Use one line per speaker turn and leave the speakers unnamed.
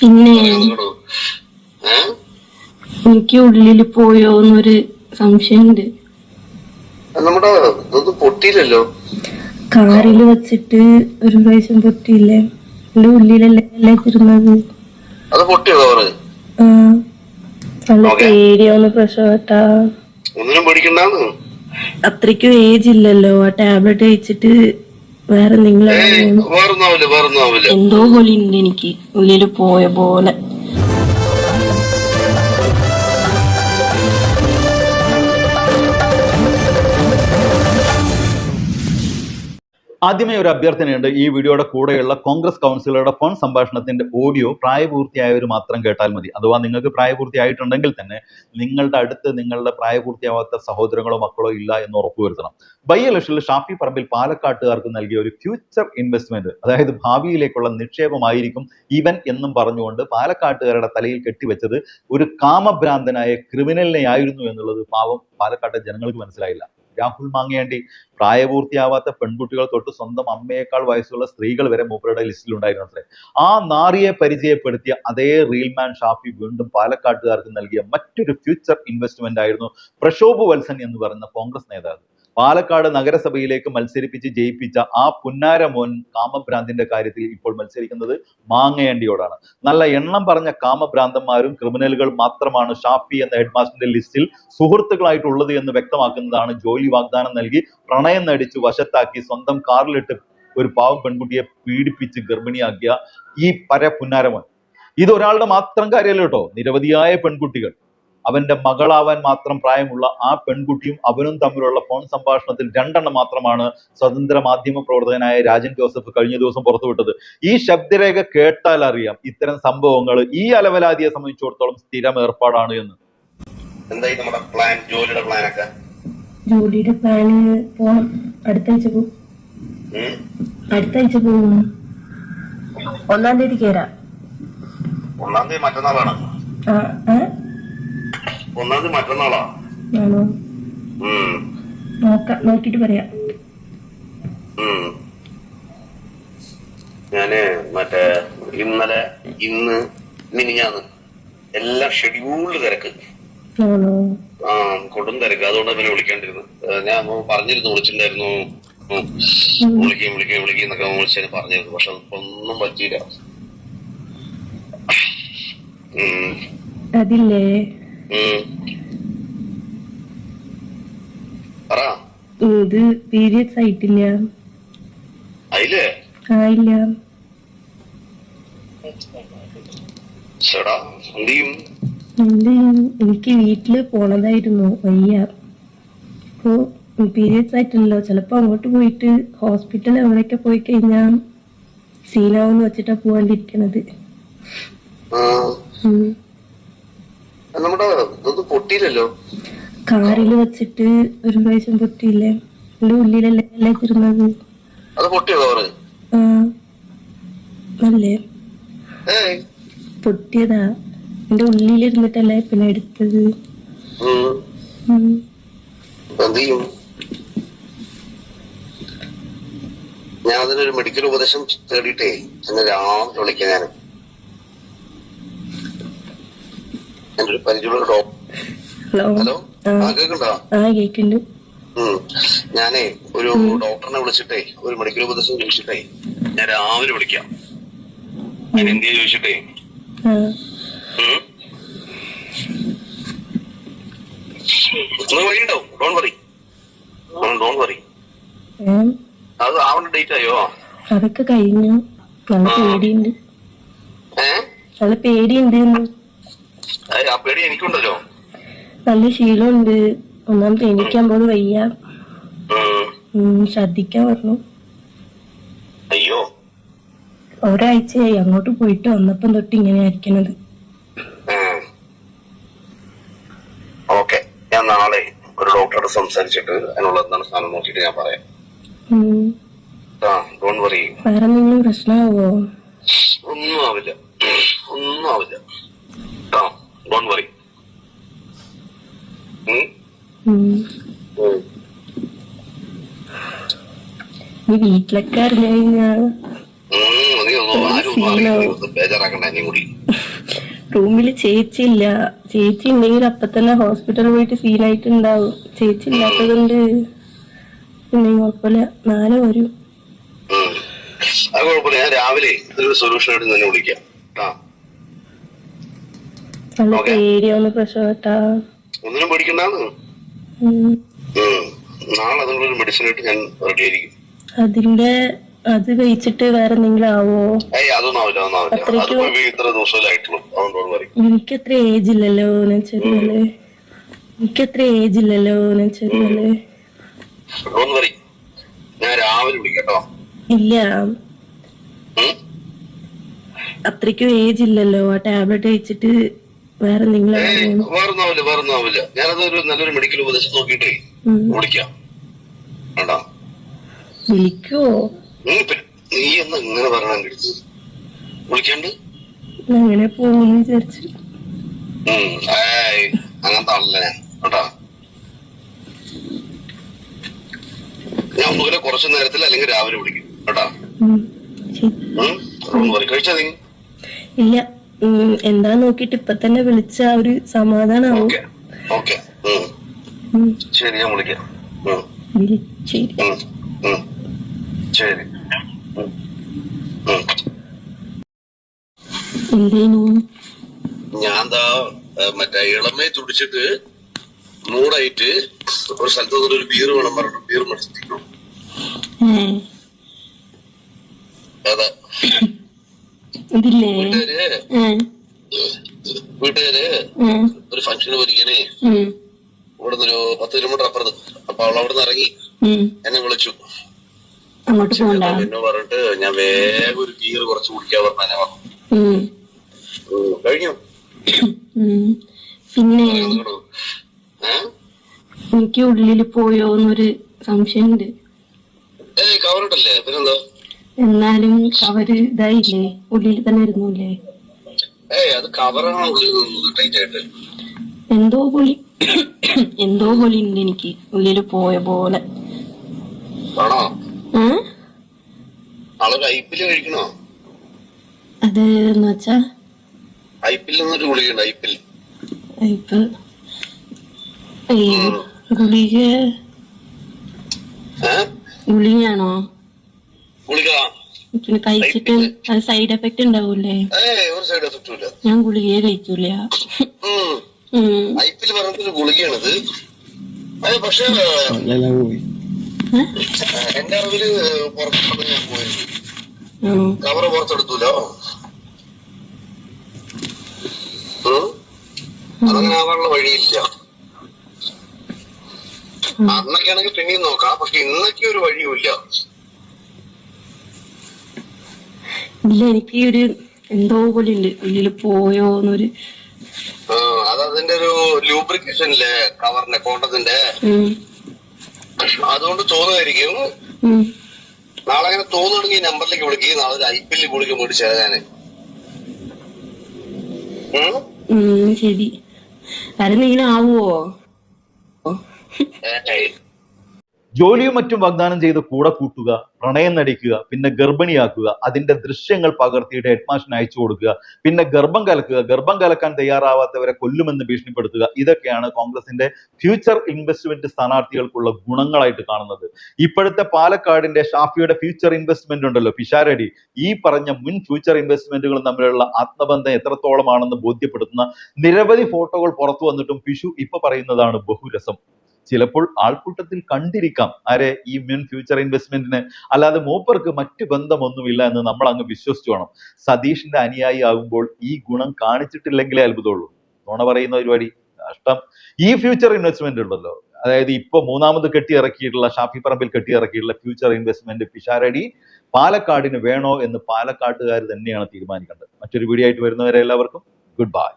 പിന്നെ എനിക്ക് ഉള്ളില് പോയോന്നൊരു സംശയമുണ്ട്.
നമ്മുടെ ഇതൊന്നും പൊട്ടിയില്ലല്ലോ.
കാറില് വെച്ചിട്ട് ഒരു പ്രാവശ്യം പൊട്ടിയില്ലേ? എന്റെ ഉള്ളിലല്ലേ തിരുന്നത്.
അത് പൊട്ടിയോ കവറ്?
ആ, നല്ല പേടിയാവുന്ന പ്രശ്നട്ടാ.
ഒന്നിനും പേടിക്കണ്ടെന്ന്.
അത്രയ്ക്കും ഏജ് ഇല്ലല്ലോ. ആ ടാബ്ലറ്റ് കഴിച്ചിട്ട് വേറെ എന്തെങ്കിലും എന്തോ പോലെ ഉണ്ട് എനിക്ക് ഉള്ളില് പോയ പോലെ.
ആദ്യമേ ഒരു അഭ്യർത്ഥനയുണ്ട്. ഈ വീഡിയോയുടെ കൂടെയുള്ള കോൺഗ്രസ് കൗൺസിലറുടെ ഫോൺ സംഭാഷണത്തിന്റെ ഓഡിയോ പ്രായപൂർത്തിയായവർ മാത്രം കേട്ടാൽ മതി. അഥവാ നിങ്ങൾക്ക് പ്രായപൂർത്തിയായിട്ടുണ്ടെങ്കിൽ തന്നെ നിങ്ങളുടെ അടുത്ത് നിങ്ങളുടെ പ്രായപൂർത്തിയാവാത്ത സഹോദരങ്ങളോ മക്കളോ ഇല്ല എന്ന് ഉറപ്പുവരുത്തണം. ബൈ ഇലക്ഷനിൽ ഷാഫി പറമ്പിൽ പാലക്കാട്ടുകാർക്ക് നൽകിയ ഒരു ഫ്യൂച്ചർ ഇൻവെസ്റ്റ്മെന്റ്, അതായത് ഭാവിയിലേക്കുള്ള നിക്ഷേപമായിരിക്കും ഇവൻ എന്നും പറഞ്ഞുകൊണ്ട് പാലക്കാട്ടുകാരുടെ തലയിൽ കെട്ടിവെച്ചത് ഒരു കാമഭ്രാന്തനായ ക്രിമിനലിനെ ആയിരുന്നു എന്നുള്ളത് പാവം പാലക്കാട്ടെ ജനങ്ങൾക്ക് മനസ്സിലായില്ല. രാഹുൽ മാങ്ങയാണ്ടി പ്രായപൂർത്തിയാവാത്ത പെൺകുട്ടികൾ തൊട്ട് സ്വന്തം അമ്മയേക്കാൾ വയസ്സുള്ള സ്ത്രീകൾ വരെ മൂപ്പരുടെ ലിസ്റ്റിൽ ഉണ്ടായിരുന്നത്രേ. ആ നാറിയെ പരിചയപ്പെടുത്തിയ അതേ റീൽമാൻ ഷാഫി വീണ്ടും പാലക്കാട്ടുകാർക്ക് നൽകിയ മറ്റൊരു ഫ്യൂച്ചർ ഇൻവെസ്റ്റ്മെന്റ് ആയിരുന്നു പ്രക്ഷോഭ് വത്സൻ എന്ന് പറയുന്ന കോൺഗ്രസ് നേതാവ്. പാലക്കാട് നഗരസഭയിലേക്ക് മത്സരിപ്പിച്ച് ജയിപ്പിച്ച ആ പുന്നാര മോൻ കാമഭ്രാന്തിന്റെ കാര്യത്തിൽ ഇപ്പോൾ മത്സരിക്കുന്നത് മാങ്ങയണ്ടിയോടാണ്. നല്ല എണ്ണം പറഞ്ഞ കാമഭ്രാന്തന്മാരും ക്രിമിനലുകൾ മാത്രമാണ് ഷാഫി എന്ന ഹെഡ്മാസ്റ്ററിന്റെ ലിസ്റ്റിൽ സുഹൃത്തുക്കളായിട്ടുള്ളത് എന്ന് വ്യക്തമാക്കുന്നതാണ് ജോലി വാഗ്ദാനം നൽകി പ്രണയം നടിച്ച് വശത്താക്കി സ്വന്തം കാറിലിട്ട് ഒരു പാവം പെൺകുട്ടിയെ പീഡിപ്പിച്ച് ഗർഭിണിയാക്കിയ ഈ പുന്നാരമോൻ. ഇത് ഒരാളുടെ മാത്രം കാര്യമല്ല കേട്ടോ. നിരവധിയായ പെൺകുട്ടികൾ, അവന്റെ മകളാവാൻ മാത്രം പ്രായമുള്ള ആ പെൺകുട്ടിയും അവനും തമ്മിലുള്ള ഫോൺ സംഭാഷണത്തിൽ 2 മാത്രമാണ് സ്വതന്ത്ര മാധ്യമ പ്രവർത്തകനായ രാജൻ ജോസഫ് കഴിഞ്ഞ ദിവസം പുറത്തുവിട്ടത്. ഈ ശബ്ദരേഖ കേട്ടാൽ അറിയാം ഇത്തരം സംഭവങ്ങൾ ഈ അലവലാതിയെ സംബന്ധിച്ചിടത്തോളം സ്ഥിരം ഏർപ്പാടാണ് എന്ന്.
എന്തായി നമ്മുടെ പ്ലാൻ? ജോലിയുടെ പ്ലാനൊക്കെ?
ജോലിയുടെ പ്ലാന് പോണം. അടുത്താഴ്ച പോകും. അടുത്താഴ്ച പോകും. 1-ാം തീയതി കേറാം.
1-ാം തീയതി മറ്റന്നാളാണ്. 1-ാം തീയതി മറ്റന്നാളാ?
ആണോ? നോക്കിട്ട് പറയാം.
ഞാന് മറ്റേ ഇന്ന് മിനിഞ്ഞാന്ന് എല്ലാം ഷെഡ്യൂൾഡ് തിരക്ക്. കൊടും തിരക്ക്. അതുകൊണ്ട് പിന്നെ വിളിക്കാണ്ടിരുന്നു. ഞാൻ വിളിച്ചിട്ടുണ്ടായിരുന്നു. വിളിക്കും എന്നൊക്കെ വിളിച്ചു പറഞ്ഞിരുന്നു. പക്ഷെ ഒന്നും പറ്റിയില്ല.
അതില്ലേ ഇത് പീരിയഡ്സ് ആയിട്ടില്ല. ആയില്ല. എനിക്ക് വീട്ടില് പോണതായിരുന്നു. വയ്യ. അപ്പൊ പീരിയഡ്സ് ആയിട്ടില്ലല്ലോ. ചിലപ്പോ അങ്ങോട്ട് പോയിട്ട് ഹോസ്പിറ്റൽ എവിടെയൊക്കെ പോയി കഴിഞ്ഞാ സീനാവെന്ന് വെച്ചിട്ടാ പോവാണ്ടിരിക്കണത്.
പൊട്ടിയില്ലല്ലോ.
കാറില് വെച്ചിട്ട് ഒരു പ്രാവശ്യം പൊട്ടിയില്ലേ? എന്റെ ഉള്ളിലല്ലേ തിരുന്നത്.
അത് പൊട്ടിയോ കവറ്?
ആ, അല്ലേ പൊട്ടിയതാ. എന്റെ ഉള്ളിലിരുന്നിട്ടല്ലേ പിന്നെ എടുത്തത്.
ഞാൻ അതിനൊരു മെഡിക്കൽ ഉപദേശം തേടിയിട്ടേ എന്നെ രാവിലെ വിളിക്കാം. ഞാൻ എന്റെ ഒരു പരിചയമുള്ള ഡോക്ടർ. ഹലോ, കേൾക്കണ്ടോ?
കേൾക്കുന്നുണ്ട്.
ഞാനേ ഒരു ഡോക്ടറിനെ വിളിച്ചിട്ടേ ഒരു മെഡിക്കൽ ഉപദേശം ചോദിച്ചിട്ടേ ഞാൻ രാവിലെ വിളിക്കാം. ഞാൻ എന്തിനാ ചോദിച്ചിട്ടേ വഴിയുണ്ടാവും. Don't worry. അത് ആവണ്ട ഡേറ്റ് ആയോ?
അതൊക്കെ കഴിഞ്ഞു. നല്ല പേടിയുണ്ട്. നല്ല പേടിയുണ്ട്.
ആ പേടി എനിക്കുണ്ടല്ലോ.
നല്ല ശീലമുണ്ട്. ഒന്നാമത് എണീക്കാൻ പോലും വയ്യ. ശ്രദ്ധിക്കാൻ പറഞ്ഞു.
അയ്യോ,
ഒരാഴ്ചയായി അങ്ങോട്ട് പോയിട്ട് വന്നപ്പം തൊട്ട് ഇങ്ങനെ ആയിരിക്കണത്.
ഓക്കെ, ഞാൻ നാളെ ഒരു ഡോക്ടറോട് സംസാരിച്ചിട്ട് അതിനുള്ള എന്താണ് സാധനം നോക്കിയിട്ട് ഞാൻ പറയാം.
വേറെ എന്തെങ്കിലും പ്രശ്നമാവോ?
ഒന്നും ആവില്ല. Don't worry.
വീട്ടിലൊക്കെ അറിഞ്ഞു കഴിഞ്ഞാ
നീ ഒന്നും ആരും ഒന്നും അറിയില്ല, ബേജാറാക്കണ്ട എന്നെയും കൂടി.
റൂമില് ചേച്ചി ഇല്ല. ചേച്ചി ഉണ്ടെങ്കിൽ അപ്പൊ തന്നെ ഹോസ്പിറ്റലിൽ പോയിട്ട് സീനായിട്ടുണ്ടാവും. ചേച്ചി ഇല്ലാത്തതുകൊണ്ട് പിന്നെ കുഴപ്പമില്ല, നാളെ വരും.
അത് കുഴപ്പമില്ല, ഞാൻ രാവിലെ ഇതൊരു സൊല്യൂഷൻ ആയിട്ട് തന്നെ വിളിക്കാം.
നല്ല പേടിയാവുന്ന പ്രശ്നട്ടാ.
ഒന്നിനും പേടിക്കണ്ടാന്ന്. നാളെ അതിനുള്ളൊരു മെഡിസിൻ ആയിട്ട് ഞാൻ റെഡി ആയിരിക്കും.
അത് കഴിച്ചിട്ട് വേറെ എന്തെങ്കിലും ആവോ?
അതൊന്നും ആവില്ല, ഇത്ര ദിവസമായിട്ടുള്ളൂ.
എനിക്കത്ര ഏജ് ഇല്ലല്ലോ ചെറിയല്ലേ.
ഞാൻ രാവിലെ വിളിക്കട്ടോ.
ഇല്ല, അത്രയ്ക്കും ഏജ് ഇല്ലല്ലോ. ആ ടാബ്ലറ്റ് കഴിച്ചിട്ട് വേറെ എന്തെങ്കിലും
വേറൊന്നാവില്ല. ഞാനതൊരു നല്ലൊരു മെഡിക്കൽ ഉപദേശം നോക്കിട്ടേ വിളിക്കാം.
വിളിക്കോ?
നീ എന്നാ ഇങ്ങനെ പറഞ്ഞ വിളിക്കാണ്ട്
അങ്ങനെ പോകുന്നു വിചാരിച്ചു.
അങ്ങനത്തെ ആളല്ല ഞാൻ കേട്ടാ. ഞാൻ ഒന്നുകിലെ കുറച്ചു നേരത്തിൽ അല്ലെങ്കിൽ രാവിലെ വിളിക്കും കേട്ടാ. കഴിച്ചാ നീ?
ഇല്ല, എന്താ നോക്കിട്ട് ഇപ്പൊ തന്നെ വിളിച്ച ഒരു സമാധാനാവും.
ശരി, ഞാൻ വിളിക്കാം. ശരി. ഞാൻ മറ്റേ ഇളമയെ തുടിച്ചിട്ട് മൂടായിട്ട് ഒരു സ്ഥലത്ത് ഒരു ബീർ വേണം പറഞ്ഞു ബീർ മേടിച്ചിരിക്കണം. അതാ വീട്ടുകാര് ഒരു ഫംഗ്ഷന് പോയിരിക്കണേ, ഇവിടുന്ന് ഒരു 10 കിലോമീറ്റർ അപ്പുറത്ത്. അപ്പൊ അവൾ അവിടെ നിന്ന് ഇറങ്ങി എന്നെ വിളിച്ചു. എന്നെ പറഞ്ഞിട്ട് ഞാൻ വേഗം ഒരു ബീർ കുറച്ച് കുടിക്കാൻ പറഞ്ഞ പറഞ്ഞു. കഴിഞ്ഞു.
പിന്നെ എനിക്ക് ഉള്ളില് പോയോന്നൊരു സംശയമുണ്ട്.
കവറിട്ടല്ലേ, പിന്നെന്താ?
എന്നാലും കവര് ഇതായില്ലേ, ഉള്ളിൽ തന്നെ ഇരുന്നൂല്ലേ?
അത് കവറാണ് ഉള്ളിൽ ടൈറ്റ് ആയിട്ട്.
എന്തോ പോലെ ഉണ്ട് എനിക്ക് ഉള്ളില് പോയ പോലെ.
ആണോ? ആളൊരു ഐപ്പില് കഴിക്കണോ?
അത് എന്ന് വെച്ചാ
ഐപ്പിൽ നിന്നൊരു ഗുളികയുണ്ട്.
ഐപ്പ് ഗുളികയാണോ?
ഗുളിക
പിന്നെ കഴിച്ചിട്ട് അത് സൈഡ് എഫക്ട് ഉണ്ടാവൂലേ?
ഒരു സൈഡ് എഫക്റ്റും ഇല്ല.
ഞാൻ ഗുളികയെ കഴിക്കൂല.
ഐപ്പിൽ പറഞ്ഞൊരു ഗുളികയാണിത്. പക്ഷെ എന്റെ അറിവില് പുറത്തോട്ട് ഞാൻ പോയത് കവറ് പുറത്തെടുത്തൂലോ. അതങ്ങനെ ആവാനുള്ള വഴിയില്ല. അന്നൊക്കെ ആണെങ്കിൽ പിന്നെയും നോക്കാം, പക്ഷെ ഇന്നൊക്കെ ഒരു വഴിയുമില്ല.
ഇല്ല, എനിക്ക് ഒരു എന്തോ പോലെ ഉണ്ട് ഉള്ളിൽ പോയോന്നൊരു.
അതതിന്റെ ഒരു ലൂബ്രിക്കേഷൻ ഇല്ലേ കവറിന്റെ കോട്ടത്തിന്റെ, അതുകൊണ്ട് തോന്നുമായിരിക്കും. നാളെ അങ്ങനെ തോന്നുകയാണെങ്കിൽ ഈ നമ്പറിലേക്ക് വിളിക്കുക. നാളെ ഒരു ഐപ്പിൽ ഗുളിക മേടിച്ചാൽ ഞാന്.
ശരി, അരന്നിങ്ങനെ ആവുമോ?
ജോലിയും മറ്റും വാഗ്ദാനം ചെയ്ത് കൂടെ കൂട്ടുക, പ്രണയം നടിക്കുക, പിന്നെ ഗർഭിണിയാക്കുക, അതിന്റെ ദൃശ്യങ്ങൾ പകർത്തിയിട്ട് ഹെഡ്മാഷിന് അയച്ചു കൊടുക്കുക, പിന്നെ ഗർഭം കലക്കുക, ഗർഭം കലക്കാൻ തയ്യാറാവാത്തവരെ കൊല്ലുമെന്ന് ഭീഷണിപ്പെടുത്തുക. ഇതൊക്കെയാണ് കോൺഗ്രസിന്റെ ഫ്യൂച്ചർ ഇൻവെസ്റ്റ്മെന്റ് സ്ഥാനാർത്ഥികൾക്കുള്ള ഗുണങ്ങളായിട്ട് കാണുന്നത്. ഇപ്പോഴത്തെ പാലക്കാടിന്റെ ഷാഫിയുടെ ഫ്യൂച്ചർ ഇൻവെസ്റ്റ്മെന്റ് ഉണ്ടല്ലോ, പിഷാരടി, ഈ പറഞ്ഞ മുൻ ഫ്യൂച്ചർ ഇൻവെസ്റ്റ്മെന്റുകളും തമ്മിലുള്ള ആത്മബന്ധം എത്രത്തോളമാണെന്ന് ബോധ്യപ്പെടുത്തുന്ന നിരവധി ഫോട്ടോകൾ പുറത്തു വന്നിട്ടും പിഷു ഇപ്പൊ പറയുന്നതാണ് ബഹുരസം. ചിലപ്പോൾ ആൾക്കൂട്ടത്തിൽ കണ്ടിരിക്കാം ആരെ ഈ മുൻ ഫ്യൂച്ചർ ഇൻവെസ്റ്റ്മെന്റിന്, അല്ലാതെ മൂപ്പർക്ക് മറ്റു ബന്ധമൊന്നുമില്ല എന്ന് നമ്മൾ അങ്ങ് വിശ്വസിച്ചു വേണം. സതീഷിന്റെ അനുയായി ആകുമ്പോൾ ഈ ഗുണം കാണിച്ചിട്ടില്ലെങ്കിലേ അത്ഭുതമുള്ളൂ. നുണ പറയുന്ന പരിപാടി കഷ്ടം. ഈ ഫ്യൂച്ചർ ഇൻവെസ്റ്റ്മെന്റ് ഉണ്ടല്ലോ, അതായത് ഇപ്പൊ മൂന്നാമത് കെട്ടിയിറക്കിയിട്ടുള്ള ഷാഫി പറമ്പിൽ കെട്ടിയിറക്കിയിട്ടുള്ള ഫ്യൂച്ചർ ഇൻവെസ്റ്റ്മെന്റ് പിഷാരടി പാലക്കാടിന് വേണോ എന്ന് പാലക്കാട്ടുകാർ തന്നെയാണ് തീരുമാനിക്കേണ്ടത്. മറ്റൊരു വീഡിയോ ആയിട്ട് വരുന്നവരെ എല്ലാവർക്കും ഗുഡ് ബൈ.